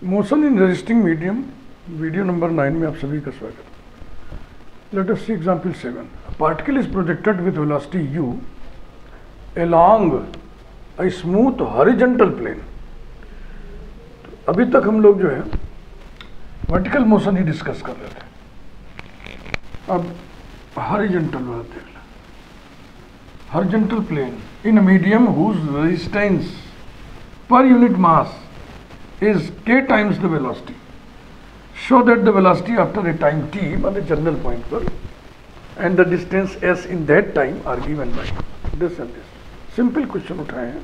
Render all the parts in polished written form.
Motion in resisting medium video number 9 में आप सभी का स्वागत। Let us see example 7. Particle is projected with velocity u along a smooth horizontal plane. अभी तक हम लोग जो है वर्टिकल मोशन ही डिस्कस कर रहे थे। अब हॉरिजॉन्टल वाला देख लें। Horizontal plane in a medium whose resistance per unit mass is k times the velocity. Show that the velocity after a time t on the general point पर and the distance s in that time are given by this and this. Simple question उठाए हैं।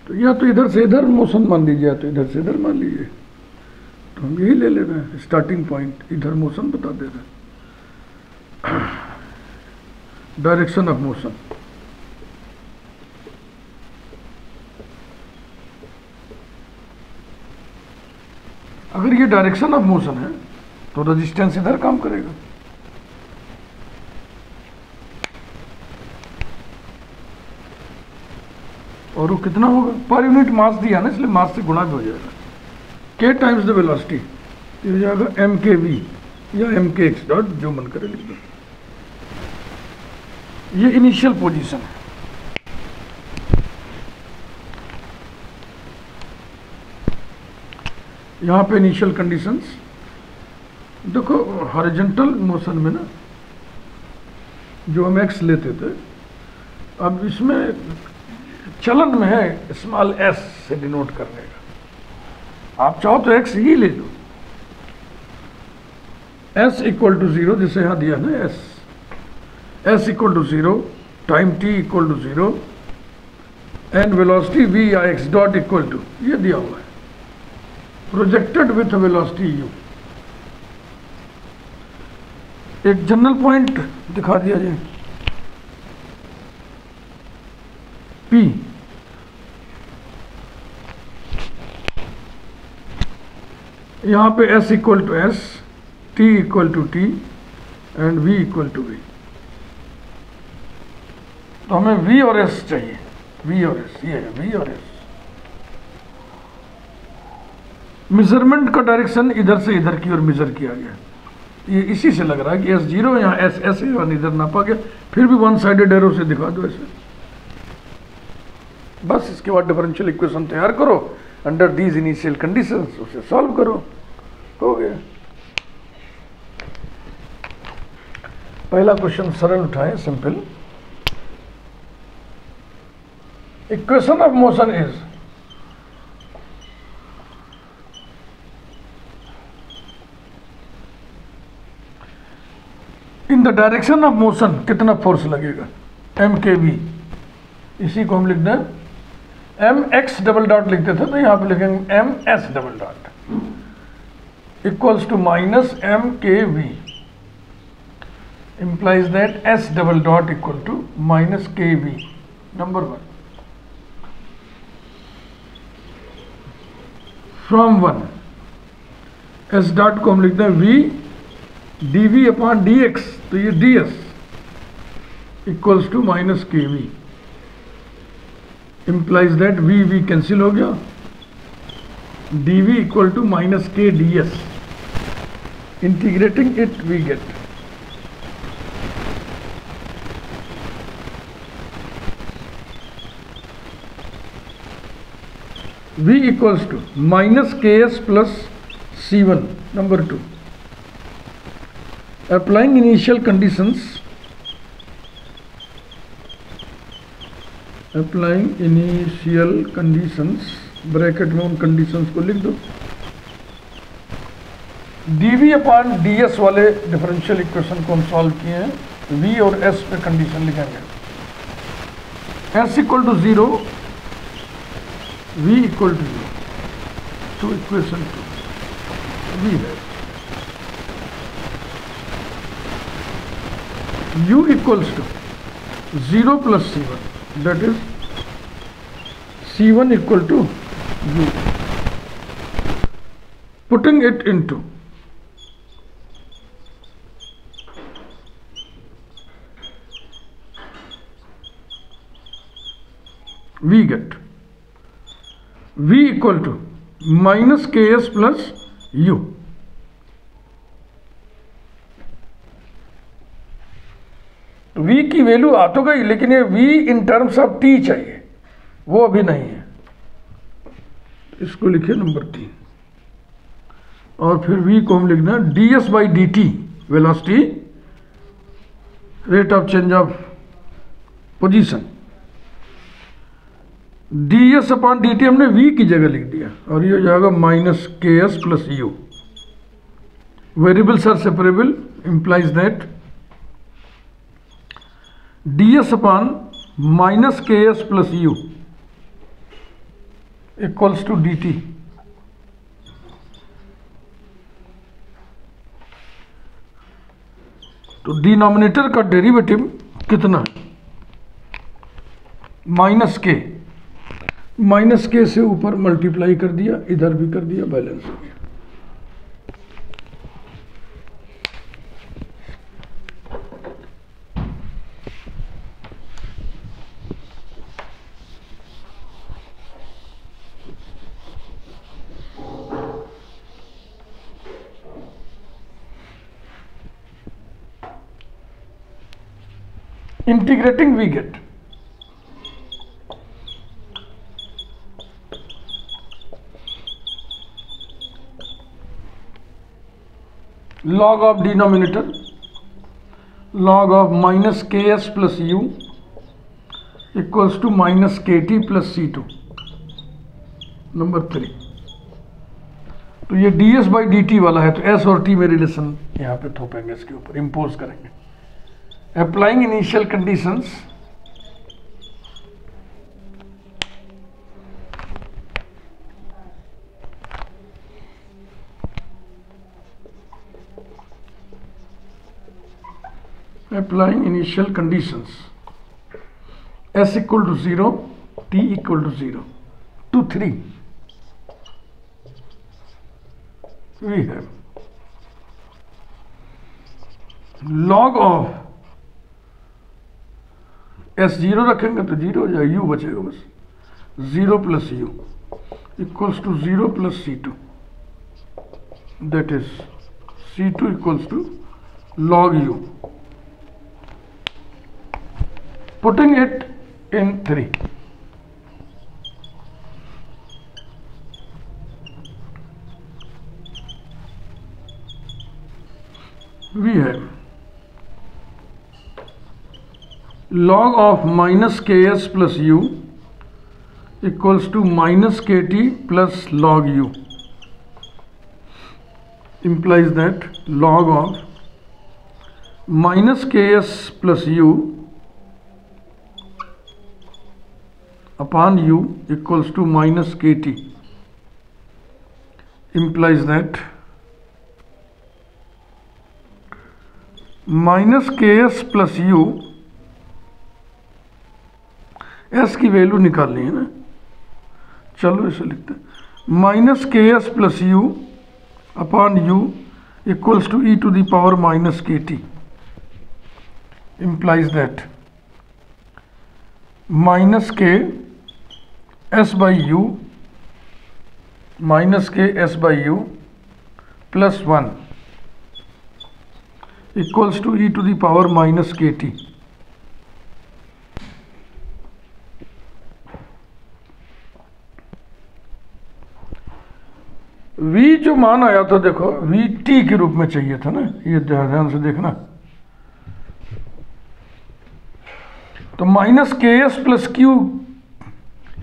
तो या तो इधर से इधर motion मान लीजिए, या तो इधर से इधर मान लीजिए। तो हम यही ले रहे हैं स्टार्टिंग पॉइंट, इधर मोशन बता दे रहे हैं। डायरेक्शन ऑफ मोशन, अगर ये डायरेक्शन ऑफ मोशन है तो रेजिस्टेंस इधर काम करेगा। और वो कितना होगा? पर यूनिट मास दिया ना, इसलिए मास से गुणा भी हो जाएगा। k टाइम्स द वेलोसिटी हो जाएगा m k v या m k x डॉट, जो मन करे लिख दो। ये इनिशियल पोजीशन है। यहाँ पे इनिशियल कंडीशंस देखो। हॉरिजॉन्टल मोशन में ना जो हम x लेते थे, अब इसमें चलन में है स्मॉल s से डिनोट करने का। आप चाहो तो x ही ले लो, s इक्वल टू 0, जिसे यहाँ दिया ना s equal to 0, time t equal to 0 and velocity v या x डॉट इक्वल टू, ये दिया हुआ है प्रोजेक्टेड विथ वेलोसिटी u। एक जनरल पॉइंट दिखा दिया जाए P, यहाँ पे s equal to s, t equal to t and v equal to v। तो हमें v और s चाहिए, v और s, ये है v और s। मेजरमेंट का डायरेक्शन इधर से इधर की ओर मेजर किया गया। ये इसी से लग रहा है कि S0 यहाँ S इधर नापा गया, फिर भी वन साइडेड एरो से दिखा दो ऐसे। बस इसके बाद डिफरेंशियल इक्वेशन तैयार करो अंडर दीज इनिशियल कंडीशंस, उसे सॉल्व करो, हो गया। पहला क्वेश्चन सरल उठाएं, simple. Equation of motion is in the direction of motion कितना फोर्स लगेगा, m k v। इसी को हम लिख दें m x डबल डॉट लिखते थे, तो यहाँ पे लिखेंगे m s double dot equals to minus m k v, implies that s double dot equal to minus k v। Number 1 from 1 s dot को हम लिखते हैं v dv अपॉन dx, तो ये ds equals to minus k v, implies that v cancel हो गया, dv equal to minus k ds। Integrating it we get v equals to minus के S plus c1। Number 2 applying initial conditions, bracket में उन conditions को लिख दो। dv upon ds वाले differential equation को हम सॉल्व किए हैं, v और s पे कंडीशन लिखेंगे। s equal to 0, v equal to 0, तो इक्वेशन 2 v है। u equals to 0 plus c1, that is c1 equal to u. Putting it into we get v equal to minus के S plus U. v की value आ तो गई, लेकिन ये v in terms of t चाहिए, वो अभी नहीं है। इसको लिखिए नंबर 3, और फिर v को हम लिखना D S by D T, velocity, rate of change of position. D S upon D T हमने v की जगह लिख दिया, और ये हो जाएगा माइनस के S plus u. Variables are separable, implies that ds upon minus के S plus you equals to d t. तो डिनोमिनेटर का डेरिवेटिव कितना है? माइनस के से ऊपर मल्टीप्लाई कर दिया, इधर भी कर दिया, बैलेंस हो गया। Integrating we get log of denominator, log of minus ks plus u equals to minus kt plus c2, number 3। तो ये ds बाई डी टी वाला है, तो s और t में रिलेशन यहाँ पे थोपेंगे, इसके ऊपर इम्पोज करेंगे। Applying initial conditions, s equal to 0, t equal to 0 to 3, we have log of s 0 रखेंगे तो 0 हो जाएगा, u बचेगा बस, 0 plus you equals to 0 plus c2, that is c2 equals to log u, putting it in 3, we have log of minus ks plus u equals to minus kt plus log u, implies that log of minus ks plus u upon u equals to minus kt, implies that minus ks plus u, s की वैल्यू निकालनी है ना, चलो इसे लिखते हैं, minus के S plus U upon you equals to E to the power minus के T, implies that minus k s by u minus k s by u plus 1 equals to e to the power minus kt। v जो मान आया था देखो, v t के रूप में चाहिए था ना, ये ध्यान से देखना। तो माइनस के एस प्लस क्यू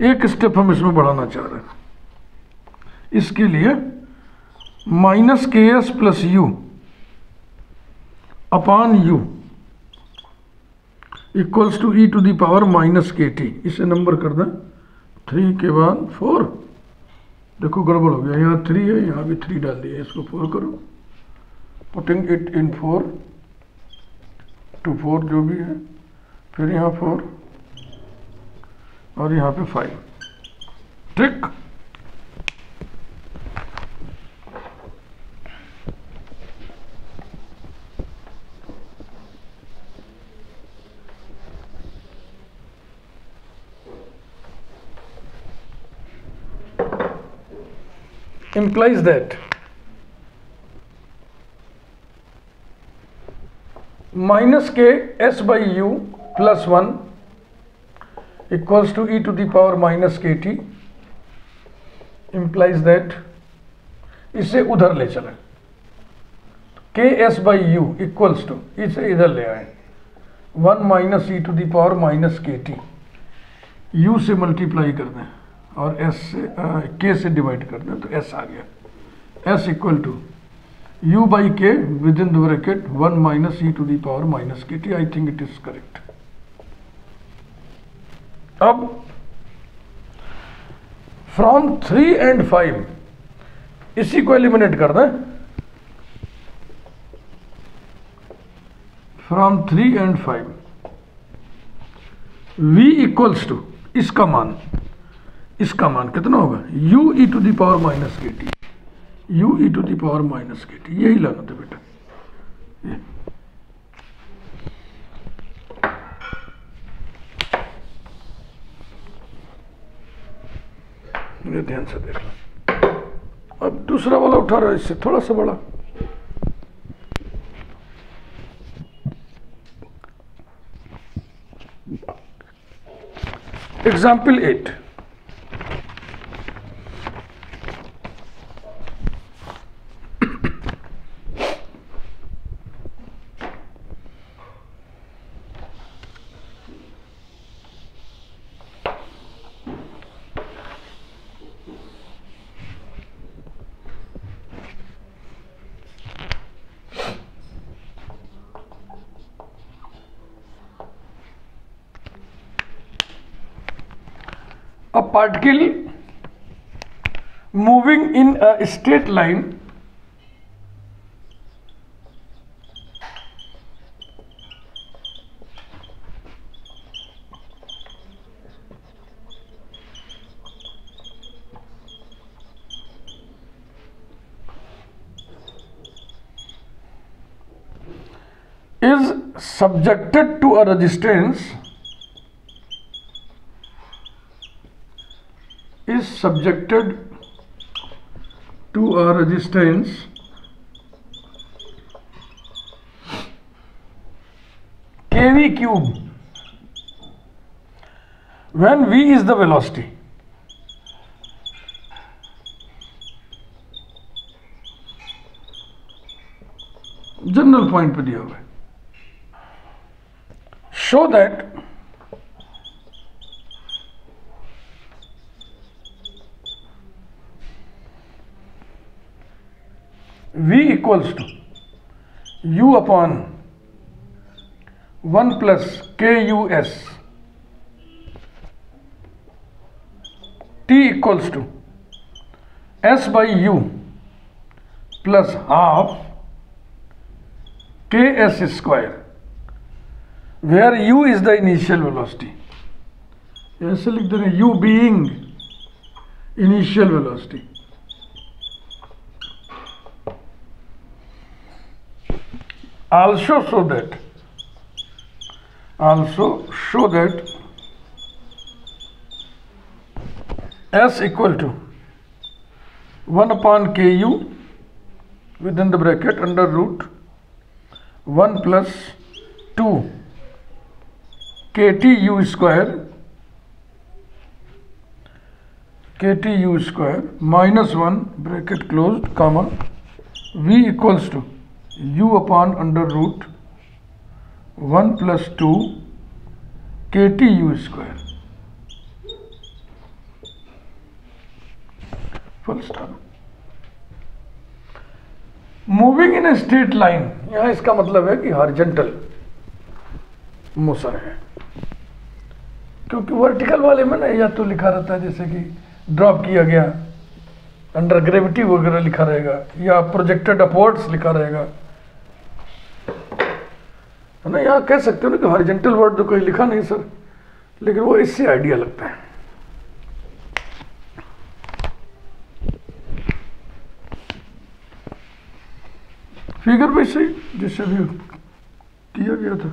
एक स्टेप हम इसमें बढ़ाना चाह रहे हैं। इसके लिए माइनस के S plus U upon you equals to E to the power minus के टी। इसे नंबर कर दें 3 के बाद 4। देखो गड़बड़ हो गया, यहाँ 3 है, यहाँ भी 3 डाल दिया, इसको 4 करो, पुटिंग इट इन 4 to 4 जो भी है, फिर यहाँ 4 और यहाँ पे 5। ठीक, implies that minus k s by u plus 1 equals to e to the power minus kt implies that इसे उधर ले चलें, K S by U equals to, इसे इधर ले आए 1 minus E to the power minus के टी, यू से मल्टीप्लाई कर दें और एस से के से डिवाइड कर दें तो एस आ गया, s equal to u by k with in the bracket 1 minus E to the power minus के t. I think it is correct. अब फ्रॉम 3 and 5 इसी को एलिमिनेट कर दें, from 3 and 5 v equals to इसका मान कितना होगा, u e to the power minus के t, u e to the power minus के टी, यही लाना था बेटा। ये ध्यान से देख लो। अब दूसरा वाला उठा रहा है इससे थोड़ा सा बड़ा, example 8, a particle moving in a straight line is subjected to a resistance kV cube when v is the velocity. General point पे दिया हुआ है। Show that v equals to u upon 1 plus kus, t equals to s by u plus half ks square, where u is the initial velocity. ऐसे लिख देना, u being initial velocity. Also show that s equal to 1 upon ku within the bracket under root 1 plus 2 kt u square minus 1 bracket closed comma v equals to u upon under root 1 plus 2 kt u square, full stop. Moving in a straight line, यहां इसका मतलब है कि horizontal motion है, क्योंकि vertical वाले में ना या तो लिखा रहता है जैसे कि ड्रॉप किया गया, अंडर ग्रेविटी वगैरह लिखा रहेगा, या प्रोजेक्टेड अपवर्ड्स लिखा रहेगा, है ना। यहाँ कह सकते हो ना कि हॉरिजॉन्टल वर्ड तो कोई लिखा नहीं सर, लेकिन वो इससे आइडिया लगता है। फिगर में से जिससे भी किया गया था,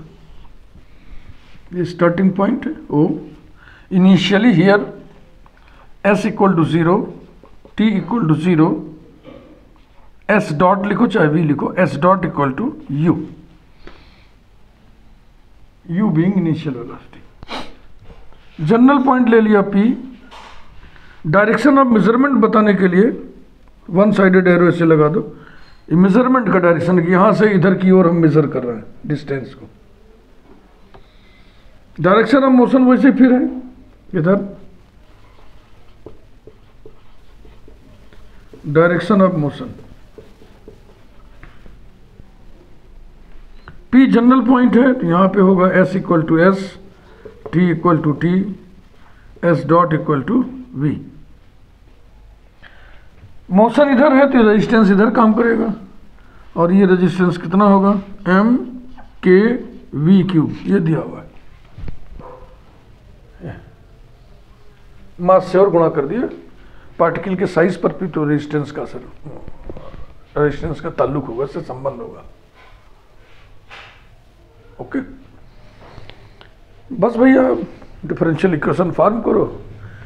ये स्टार्टिंग पॉइंट है O, initially here s equal to 0, t equal to 0, s dot लिखो चाहे वी लिखो, s dot equal to u, u being initial velocity. General point ले लिया पी। डायरेक्शन ऑफ मेजरमेंट बताने के लिए वन साइडेड एरो ऐसे लगा दो, मेजरमेंट का डायरेक्शन की यहां से इधर की ओर हम मेजर कर रहे हैं डिस्टेंस को। डायरेक्शन ऑफ मोशन वैसे फिर है इधर, direction of motion P general point है तो यहां पे होगा S equal to S, T equal to T, S dot equal to V. Motion इधर है तो रेजिस्टेंस इधर काम करेगा, और ये रेजिस्टेंस कितना होगा, एम के वी क्यू, ये दिया हुआ है, मास से और गुणा कर दिया, पार्टिकल के साइज पर भी तो रेजिस्टेंस का असर, रेजिस्टेंस का ताल्लुक होगा, इससे संबंध होगा। ओके, बस भैया डिफरेंशियल इक्वेशन फॉर्म करो,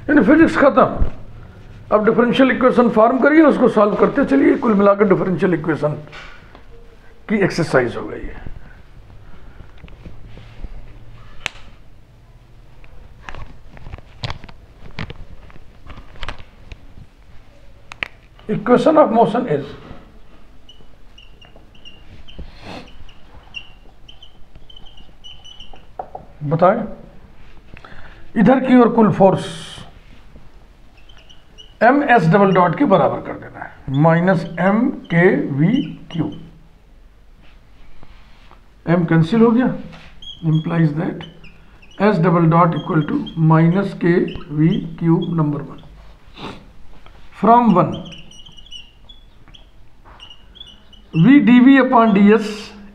यानी फिजिक्स खत्म। अब डिफरेंशियल इक्वेशन फॉर्म करिए, उसको सॉल्व करते चलिए, कुल मिलाकर डिफरेंशियल इक्वेशन की एक्सरसाइज हो गई है। इक्वेशन ऑफ मोशन इज, बताएं, इधर की ओर कुल force m s double dot के बराबर कर देना है, minus m k v cube. M cancel हो गया, implies that s double dot equal to minus k v cube number one from one, v d v upon d s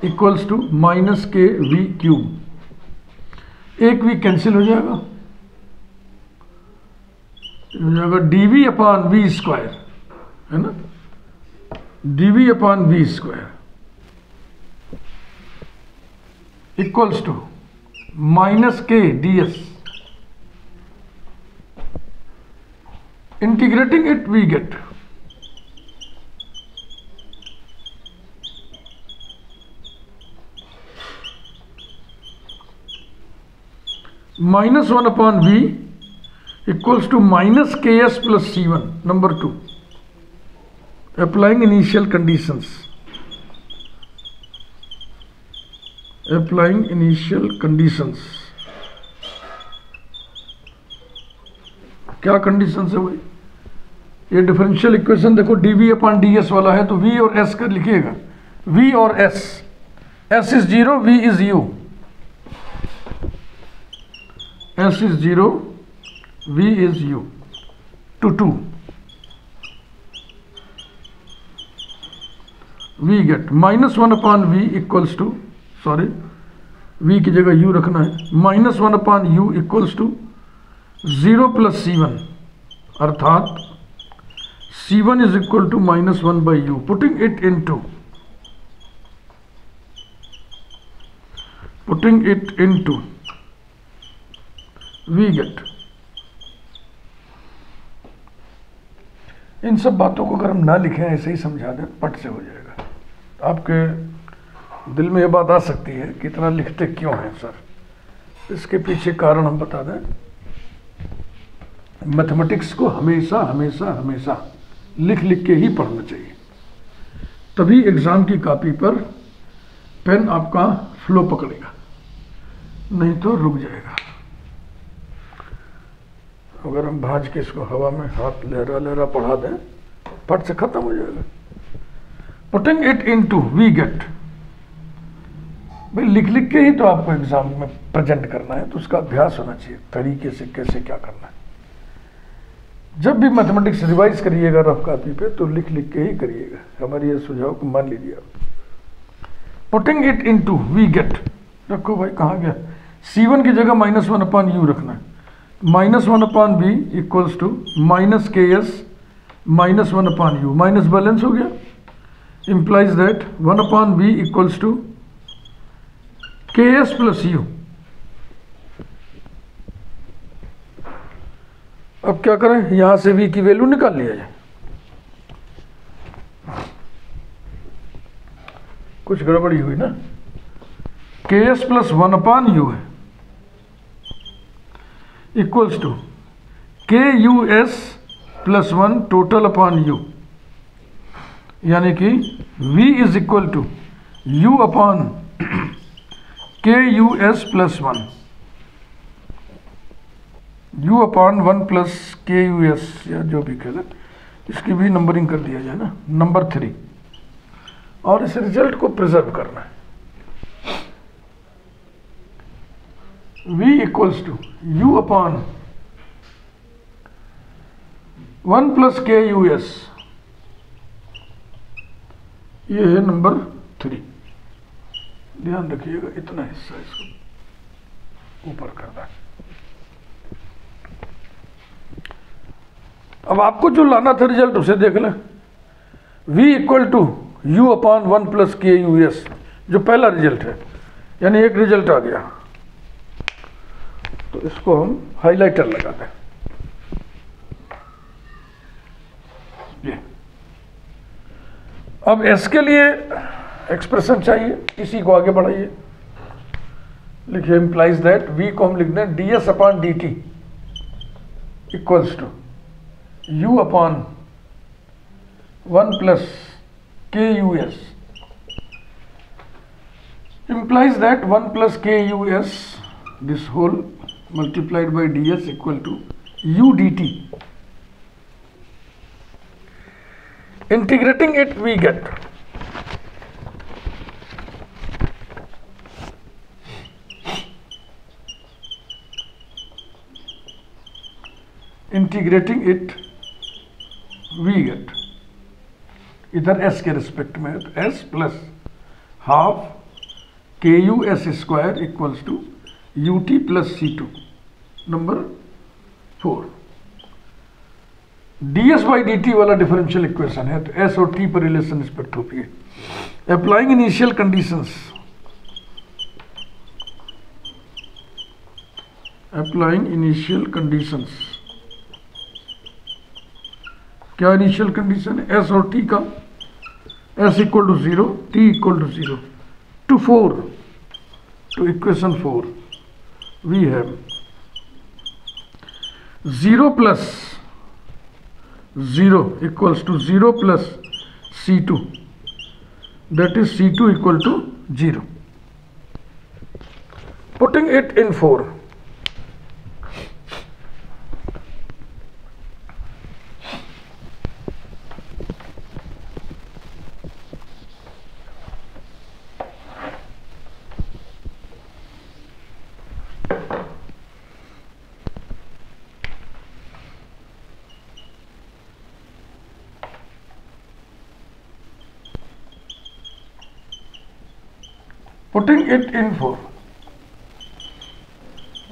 equals to minus k v cube. एक v cancel हो जाएगा, हो जाएगा d v upon v square, है ना, d v upon v square equals to minus k d s. Integrating it we get minus one upon v equals to minus के S plus c one number two, applying initial conditions, applying initial conditions. क्या conditions है भाई, ये differential equation देखो d v upon d s वाला है, तो we और एस कर लिखिएगा, वी और s, s is zero, v is u, s is zero, v is u to to, we get minus one upon v equals to, sorry v की जगह u रखना है, minus one upon you equals to zero plus c one, अर्थात c one is equal to minus one by u. Putting it into we get, इन सब बातों को अगर हम ना लिखें, ऐसे ही समझा दें, पट से हो जाएगा। आपके दिल में ये बात आ सकती है कि इतना लिखते क्यों हैं सर, इसके पीछे कारण हम बता दें। मैथमेटिक्स को हमेशा हमेशा हमेशा लिख लिख के ही पढ़ना चाहिए, तभी एग्जाम की कॉपी पर पेन आपका फ्लो पकड़ेगा, नहीं तो रुक जाएगा। अगर हम भाज के इसको हवा में हाथ लहरा लहरा पढ़ा दें, फट से खत्म हो जाएगा। Putting it into we get, भाई लिख लिख के ही तो आपको एग्जाम में प्रेजेंट करना है, तो उसका अभ्यास होना चाहिए, तरीके से कैसे क्या करना है। जब भी मैथमेटिक्स रिवाइज करिएगा रफ कॉपी पे, तो लिख लिख के ही करिएगा। हमारी ये सुझाव को मान लीजिए आप। Putting it into we get, रखो भाई, कहाँ गया, C1 की जगह माइनस वन अपॉन यू रखना है, minus one upon b equals to minus के s minus one upon u, minus balance हो गया, implies that one upon b equals to k S plus u. अब क्या करें, यहां से v की वैल्यू निकाल लिया जाए। कुछ गड़बड़ी हुई ना, K S plus 1 upon U है equals to K you S plus 1 total upon U, यानी कि v is equal to u upon K you S plus 1, u upon 1 plus K you S, या जो भी कह, इसकी भी नंबरिंग कर दिया जाए ना, नंबर 3, और इस रिजल्ट को प्रिजर्व करना है। v equals to u upon 1 plus K you S, ये है नंबर 3। ध्यान रखिएगा, इतना हिस्सा इसको ऊपर करना है। अब आपको जो लाना था रिजल्ट उसे देख लें। v equal to U upon 1 plus K you S, जो पहला रिजल्ट है, यानी एक रिजल्ट आ गया, तो इसको हम हाइलाइटर लगा दें। ये अब s के लिए एक्सप्रेशन चाहिए, इसी को आगे बढ़ाइए, लिखिए इम्प्लाइज दैट v को हम लिख दें D S upon D T equals to u upon 1 plus K you S, implies that 1 plus k u s this whole multiplied by ds equal to u dt. Integrating it we get इधर s के respect में है, तो s plus half K U S square equals to U T plus C two, number 4। D S by D T वाला differential equation है, तो S और T पर रिलेशन रिस्पेक्ट होती है। अप्लाइंग इनिशियल कंडीशंस, क्या इनिशियल कंडीशन है? S और टी का, S equal to 0, T equal to 0 to 4, to equation 4 we have 0 plus 0 equals to 0 plus C2, that is C2 equal to 0. Putting it in 4,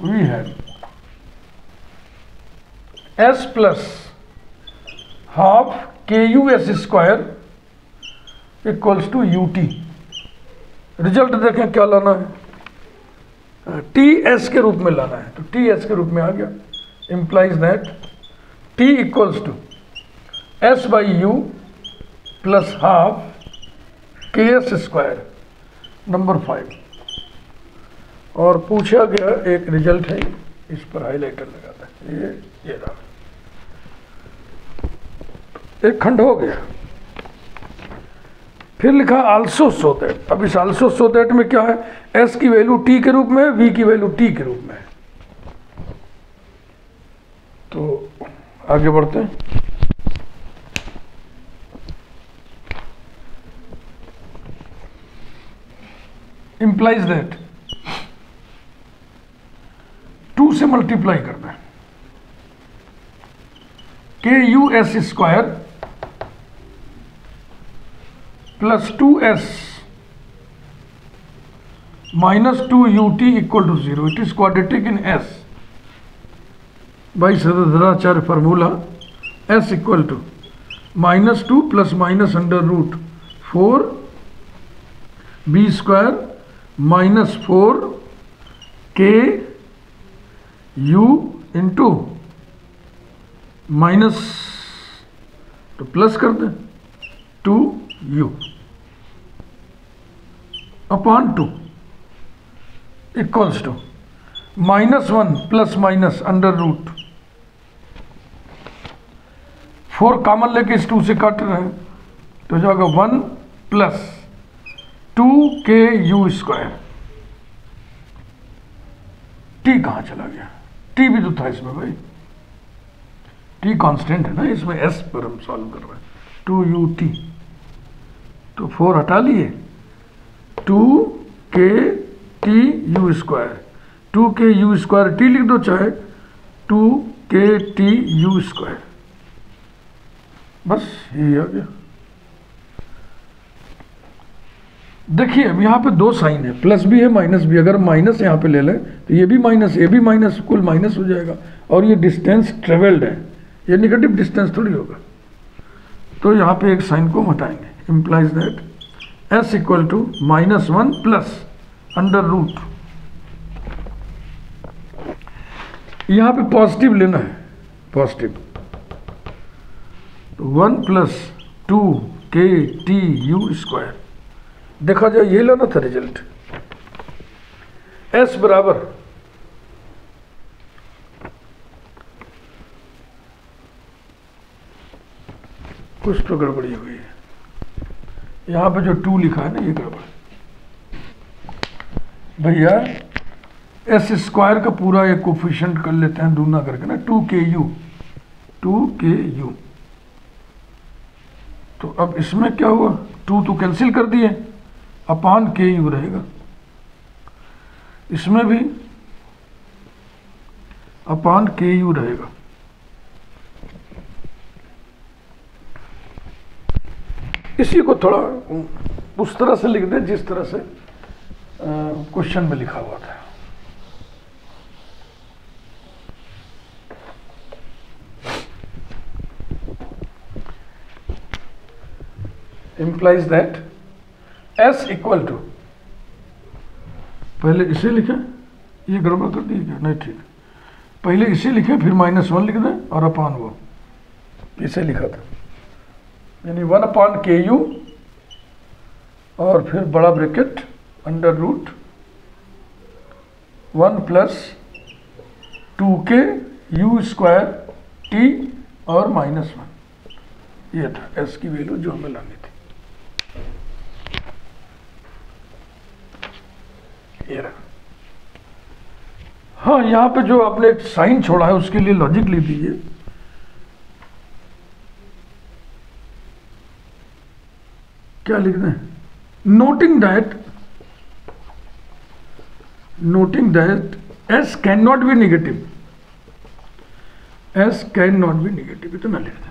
we have s plus half k u s square equals to u t। Result देखें क्या लाना है, T S के रूप में लाना है, तो टी एस के रूप में आ गया। Implies that T equals to S by U plus half K S square, number 5। और पूछा गया एक रिजल्ट है, इस पर हाइलाइटर लगाता है, ये रहा, एक खंड हो गया। फिर लिखा आल्सो सो दैट। अब इस आल्सो सो दैट में क्या है, एस की वैल्यू टी के रूप में है, वी की वैल्यू टी के रूप में है। तो आगे बढ़ते हैं। इंप्लाइज दैट 2 से मल्टीप्लाई करना है, k U S square plus 2s minus 2ut equal to 0। It is quadratic in s by Sridharacharya formula, s equal to -2 plus minus under root 4 b square minus 4 k u into minus, तो plus कर दें 2u। Upon 2 equals to -1 plus minus under root 4 common लेके इस 2 से काट रहे हैं तो हो जाएगा 1 प्लस 2ku²। टी कहाँ चला गया? टी भी तो था इसमें भाई, टी कांस्टेंट है ना इसमें, एस पर हम सॉल्व कर रहे हैं। 2ut तो 4 हटा लिए, 2ktu², 2ku² लिख दो चाहे 2ktu², बस यही आ गया। देखिए अब यहाँ पे 2 साइन है, प्लस भी है माइनस भी। अगर माइनस यहाँ पे ले लें तो ये भी माइनस ये भी माइनस, कुल माइनस हो जाएगा। और ये डिस्टेंस ट्रेवल्ड है, ये नेगेटिव डिस्टेंस थोड़ी होगा। तो यहाँ पे एक साइन को हटाएंगे, implies that s equal to -1 plus under root, यहाँ पे पॉजिटिव लेना है, पॉजिटिव 1 प्लस 2ktu²। देखा जाए ये लेना था रिजल्ट, s बराबर कुछ तो गड़बड़ी हुई है, यहाँ पे जो 2 लिखा है ना ये गड़बड़ भैया। s² का पूरा एक कोफिशिएंट कर लेते हैं दूना करके ना, 2ku। तो अब इसमें क्या हुआ, 2 तो कैंसिल कर दिए, अपॉन ku रहेगा। इसमें भी अपॉन ku रहेगा। इसी को थोड़ा उस तरह से लिख दें जिस तरह से क्वेश्चन में लिखा हुआ था। implies that s equal to, पहले इसे लिखें, ये गड़बड़ कर दी क्या? नहीं ठीक, पहले इसे लिखें फिर -1 लिख दें और अपॉन वो इसे लिखा था, यानी 1/ku और फिर बड़ा bracket under root 1 plus 2ku² और -1। ये था s की वैल्यू जो हमें लानी थी। ये रहा। हाँ, यहाँ पे जो आपने एक साइन छोड़ा है उसके लिए लॉजिक लिख दीजिए। क्या लिख दें? Noting that s can not be negative, s can not be negative, इतना लिख दें।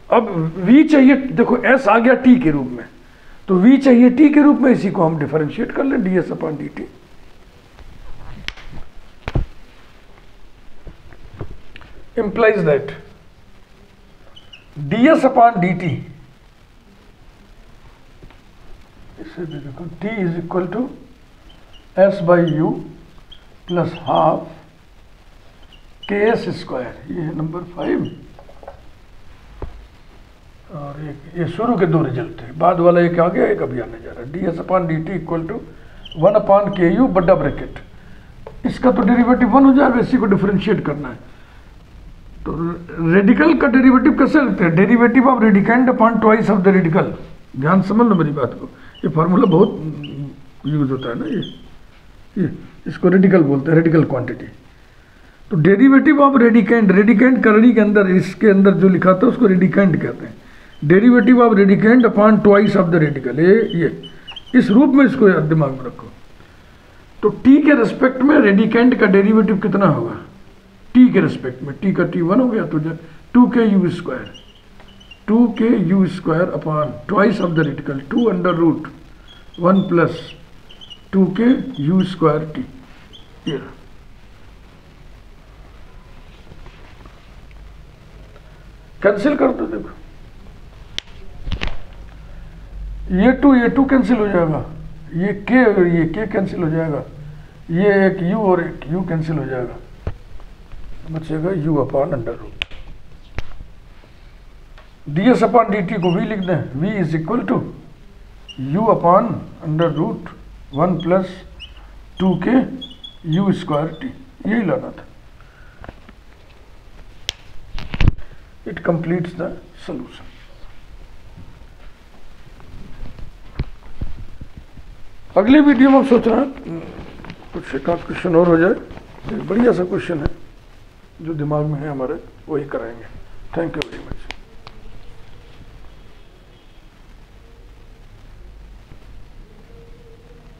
अब v चाहिए, देखो s आ गया t के रूप में, तो v चाहिए t के रूप में, इसी को हम डिफरेंशिएट कर लें ds/dt। implies that ds/dt इसे भी देखो, t is equal to s/u plus half ks²। ये है नंबर 5। और ये शुरू के 2 रिजल्ट थे, बाद वाला एक आ गया, एक अभी आने जा रहा है। ds/dt इक्वल टू 1/ku बड़ा ब्रैकेट, इसका तो डेरिवेटिव 1 हो जाएगा, इसी को डिफरेंशिएट करना है। तो रेडिकल का डेरिवेटिव कैसे लिखते हैं? Derivative of radicand upon twice of the radical. ध्यान समझ लो मेरी बात को, ये फार्मूला बहुत यूज होता है ना, ये इसको रेडिकल बोलते हैं, रेडिकल क्वांटिटी। तो डेरिवेटिव ऑफ रेडिकेंड, रेडिकेंड करड़ी के अंदर, इसके अंदर जो लिखा था उसको रेडिकेंड कहते हैं। Derivative of radicand upon twice of the radical, ये इस रूप में इसको दिमाग में रखो। तो टी के रेस्पेक्ट में रेडिकेंड का डेरिवेटिव कितना होगा? टी के रेस्पेक्ट में, टी का टी 1 हो गया, तो 2ku² upon twice of the radical 2 under root 1 plus 2ku²t। ये कैंसिल कर दो, देखो ये 2 कैंसिल हो जाएगा, ये k और ये k कैंसिल हो जाएगा, ये एक u और एक u कैंसिल हो जाएगा, बचेगा u/अंडर रूट। ds अपॉन dt को v लिख दें, v is equal to u upon under root 1 plus 2k u square t, यही लाना था। It completes the solution. अगले वीडियो में हम सोच रहे हैं कुछ एक आध क्वेश्चन और हो जाए, एक बढ़िया सा क्वेश्चन है जो दिमाग में है हमारे, वही कराएंगे। Thank you very much.